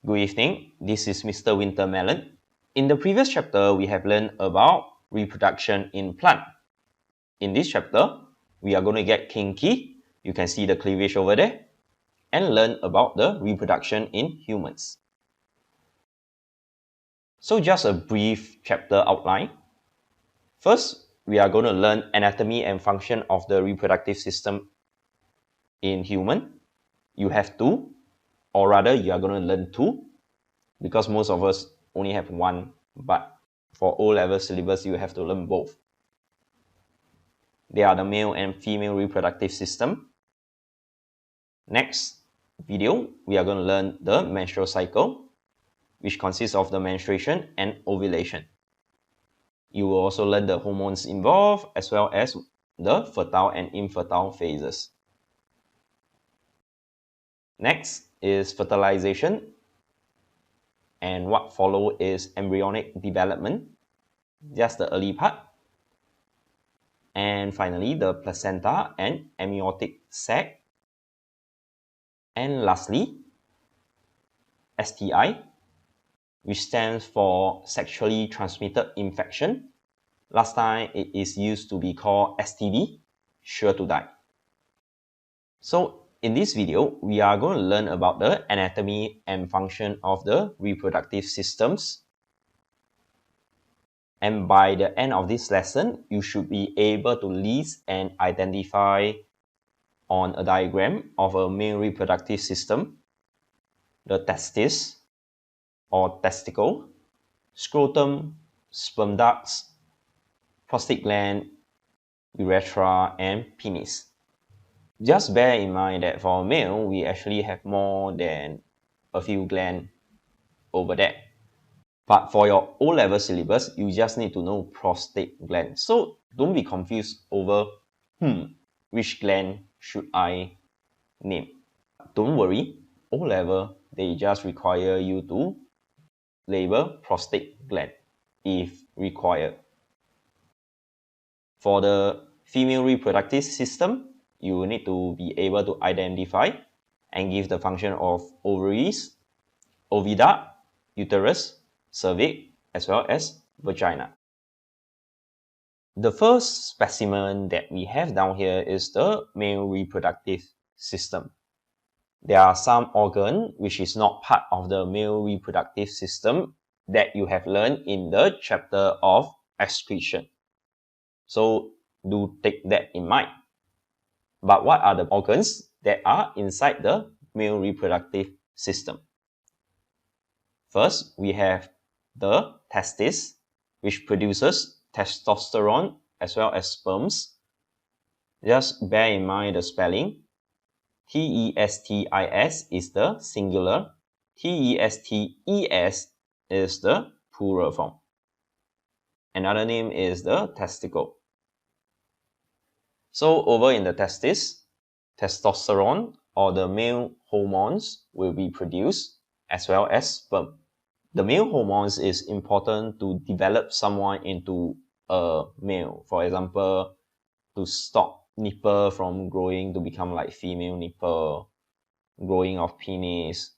Good evening, this is Mr. Wintermelon. In the previous chapter, we have learned about reproduction in plant. In this chapter, we are going to get kinky, you can see the cleavage over there, and learn about the reproduction in humans. So just a brief chapter outline. First, we are going to learn anatomy and function of the reproductive system in human. You have two, or rather you are going to learn two, because most of us only have one, but for O-level syllabus, you have to learn both. They are the male and female reproductive system. Next video, we are going to learn the menstrual cycle, which consists of the menstruation and ovulation. You will also learn the hormones involved, as well as the fertile and infertile phases. Next is fertilization, and what follows is embryonic development, just the early part. And finally, the placenta and amniotic sac. And lastly, STI, which stands for sexually transmitted infection. Last time it is used to be called STD, sure to die. So in this video, we are going to learn about the anatomy and function of the reproductive systems. And by the end of this lesson, you should be able to list and identify on a diagram of a male reproductive system the testis or testicle, scrotum, sperm ducts, prostate gland, urethra, and penis. Just bear in mind that for a male, we actually have more than a few glands over there. But for your O-level syllabus, you just need to know prostate gland. So don't be confused over, which gland should I name? Don't worry, O-level, they just require you to label prostate gland if required. For the female reproductive system, you will need to be able to identify and give the function of ovaries, oviduct, uterus, cervix, as well as vagina. The first specimen that we have down here is the male reproductive system. There are some organ which is not part of the male reproductive system that you have learned in the chapter of excretion. So do take that in mind. But what are the organs that are inside the male reproductive system? First, we have the testis, which produces testosterone as well as sperms. Just bear in mind the spelling. Testis is the singular, testes is the plural form. Another name is the testicle. So over in the testis, testosterone or the male hormones will be produced as well as sperm. The male hormones is important to develop someone into a male. For example, to stop nipple from growing to become like female nipple, growing of penis,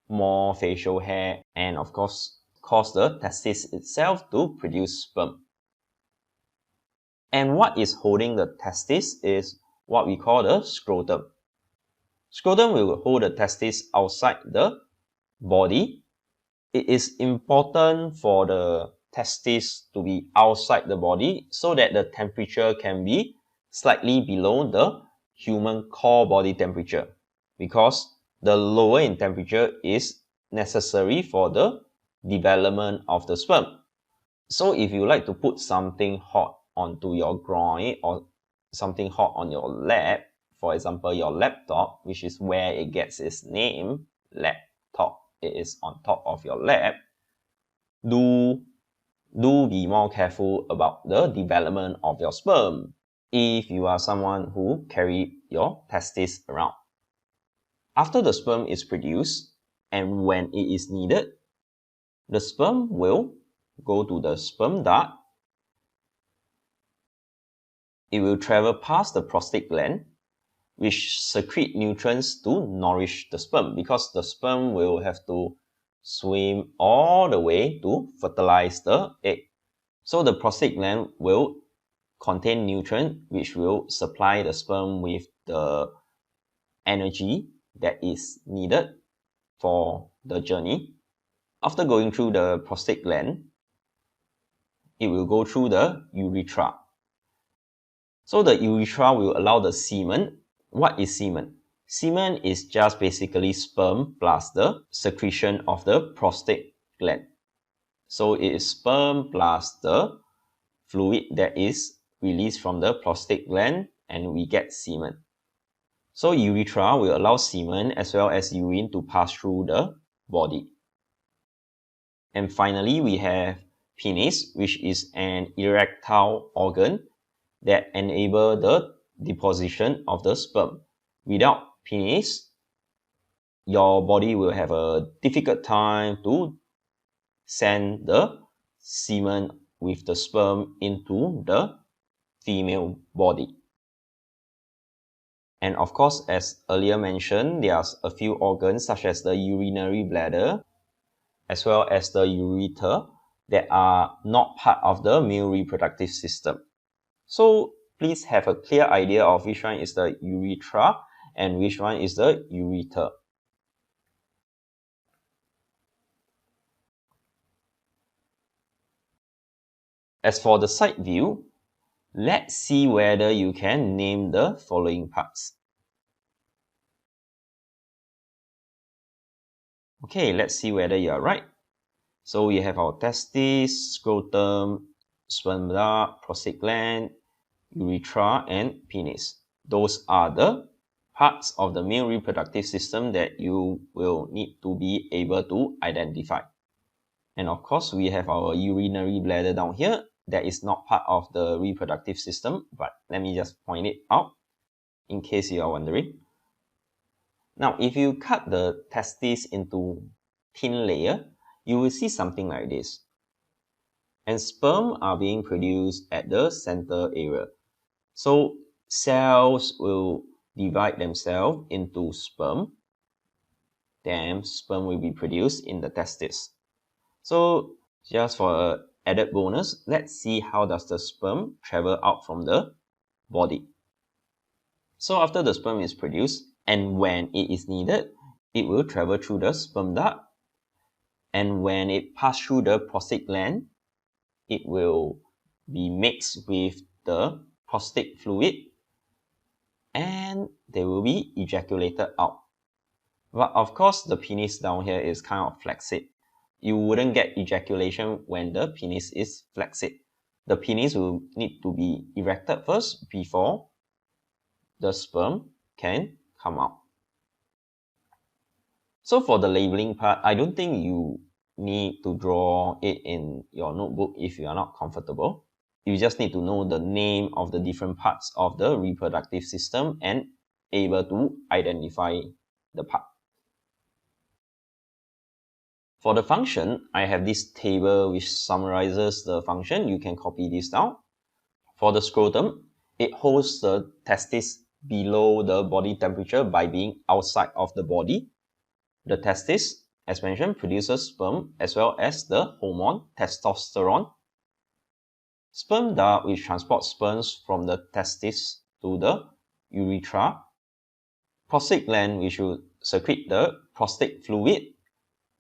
more facial hair, and of course, cause the testis itself to produce sperm. And what is holding the testis is what we call the scrotum. Scrotum will hold the testis outside the body. It is important for the testis to be outside the body so that the temperature can be slightly below the human core body temperature, because the lower in temperature is necessary for the development of the sperm. So if you like to put something hot onto your groin or something hot on your lap, for example your laptop, which is where it gets its name, laptop, it is on top of your lap, do be more careful about the development of your sperm if you are someone who carry your testis around. After the sperm is produced and when it is needed, the sperm will go to the sperm duct. It will travel past the prostate gland which secrete nutrients to nourish the sperm, because the sperm will have to swim all the way to fertilize the egg. So the prostate gland will contain nutrient which will supply the sperm with the energy that is needed for the journey. After going through the prostate gland, it will go through the urethra. So the urethra will allow the semen. What is semen? Semen is just basically sperm plus the secretion of the prostate gland. So it is sperm plus the fluid that is released from the prostate gland, and we get semen. So urethra will allow semen as well as urine to pass through the body. And finally, we have penis, which is an erectile organ that enable the deposition of the sperm. Without penis, your body will have a difficult time to send the semen with the sperm into the female body. And of course, as earlier mentioned, there are a few organs such as the urinary bladder as well as the ureter that are not part of the male reproductive system. So please have a clear idea of which one is the urethra and which one is the ureter. As for the side view, let's see whether you can name the following parts. Okay, let's see whether you are right. So we have our testes, scrotum, sperm duct, prostate gland, urethra, and penis. Those are the parts of the male reproductive system that you will need to be able to identify. And of course, we have our urinary bladder down here. That is not part of the reproductive system, but let me just point it out in case you are wondering. Now, if you cut the testes into thin layer, you will see something like this. And sperm are being produced at the center area. So cells will divide themselves into sperm. Then sperm will be produced in the testes. So just for an added bonus, let's see how does the sperm travel out from the body. So after the sperm is produced, and when it is needed, it will travel through the sperm duct. And when it passes through the prostate gland, it will be mixed with the prostate fluid and they will be ejaculated out. But of course, the penis down here is kind of flaccid. You wouldn't get ejaculation when the penis is flaccid. The penis will need to be erected first before the sperm can come out. So for the labeling part, I don't think you need to draw it in your notebook if you are not comfortable. You just need to know the name of the different parts of the reproductive system and able to identify the part. For the function, I have this table which summarizes the function. You can copy this down. For the scrotum, it holds the testes below the body temperature by being outside of the body. The testis, as mentioned, produces sperm as well as the hormone testosterone. Sperm duct, which transports sperms from the testis to the urethra. Prostate gland, which will secrete the prostate fluid,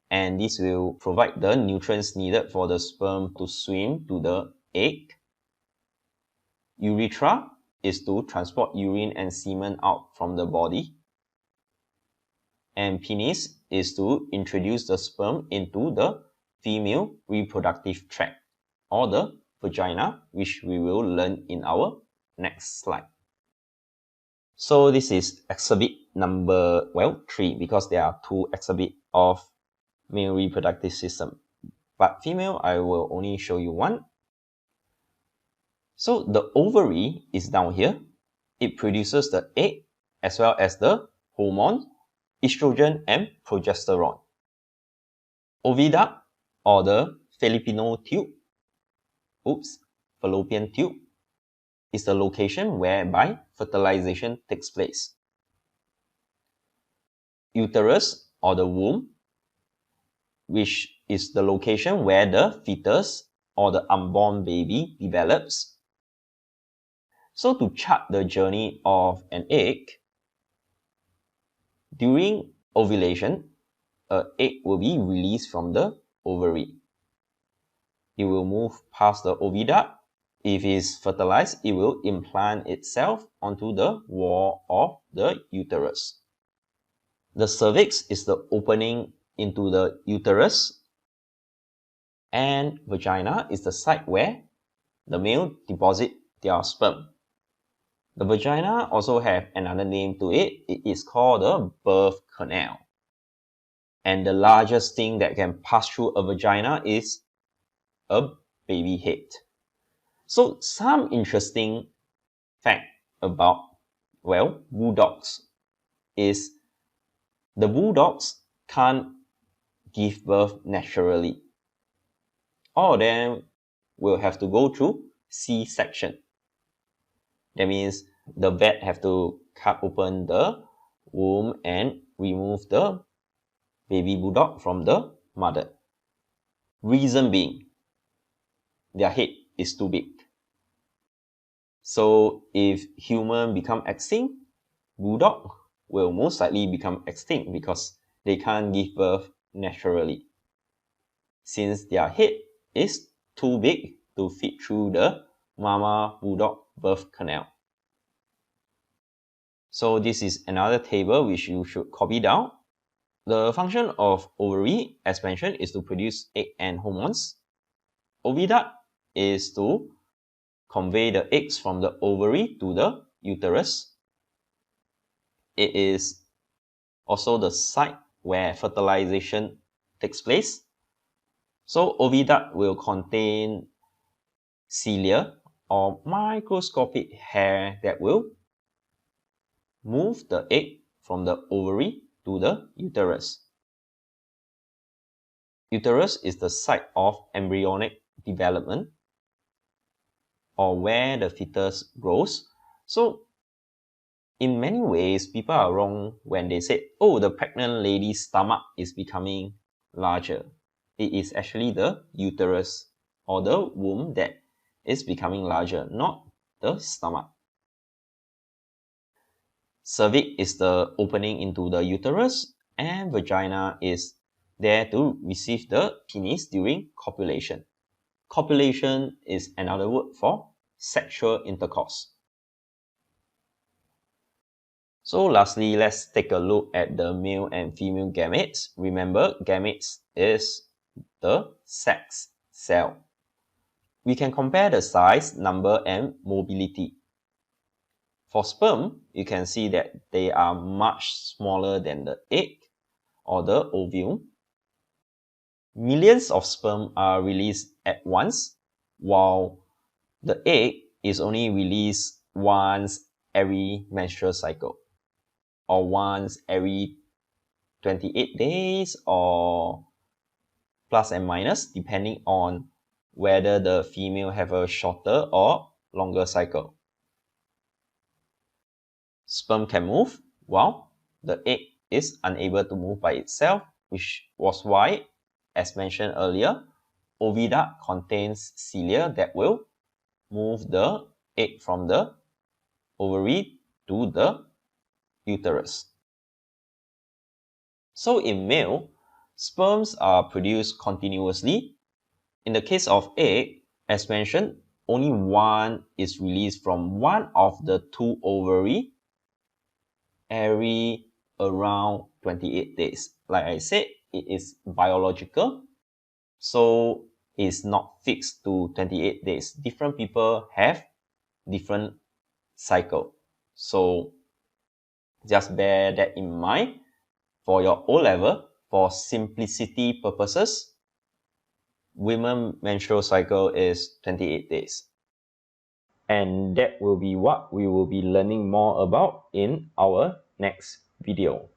and this will provide the nutrients needed for the sperm to swim to the egg. Urethra is to transport urine and semen out from the body. And penis is to introduce the sperm into the female reproductive tract or the vagina, which we will learn in our next slide. So this is exhibit number, 3, because there are 2 exhibits of male reproductive system. But female, I will only show you 1. So the ovary is down here. It produces the egg as well as the hormone, estrogen and progesterone. Oviduct or the fallopian tube is the location whereby fertilization takes place. uterus or the womb, which is the location where the fetus or the unborn baby develops. So to chart the journey of an egg, during ovulation, an egg will be released from the ovary. It will move past the oviduct. If it is fertilized, it will implant itself onto the wall of the uterus. The cervix is the opening into the uterus, and vagina is the site where the male deposits their sperm. The vagina also have another name to it. It is called the birth canal. And the largest thing that can pass through a vagina is a baby head. So some interesting fact about, well, bulldogs is the bulldogs can't give birth naturally. All of them will have to go through C-section. That means the vet have to cut open the womb and remove the baby bulldog from the mother. Reason being, their head is too big. So if human become extinct, bulldog will most likely become extinct because they can't give birth naturally, since their head is too big to fit through the mama bulldog birth canal. So this is another table which you should copy down. The function of ovary, as mentioned, is to produce egg and hormones. Oviduct is to convey the eggs from the ovary to the uterus. It is also the site where fertilization takes place. So oviduct will contain cilia or microscopic hair that will move the egg from the ovary to the uterus. Uterus is the site of embryonic development, or where the fetus grows. So in many ways, people are wrong when they say, oh, the pregnant lady's stomach is becoming larger. It is actually the uterus or the womb that is becoming larger, not the stomach. Cervix is the opening into the uterus, and vagina is there to receive the penis during copulation. Copulation is another word for sexual intercourse. So lastly, let's take a look at the male and female gametes. Remember, gametes is the sex cell. We can compare the size, number, and mobility. For sperm, you can see that they are much smaller than the egg or the ovule. Millions of sperm are released at once, while the egg is only released once every menstrual cycle, or once every 28 days, or plus and minus, depending on whether the female have a shorter or longer cycle. Sperm can move, while the egg is unable to move by itself, which was why, as mentioned earlier, oviduct contains cilia that will move the egg from the ovary to the uterus. So in male, sperms are produced continuously. In the case of egg, as mentioned, only one is released from one of the two ovary every around 28 days. Like I said, it is biological, so it's not fixed to 28 days. Different people have different cycle. So just bear that in mind. For your O-level, for simplicity purposes, women menstrual cycle is 28 days. And that will be what we will be learning more about in our next video.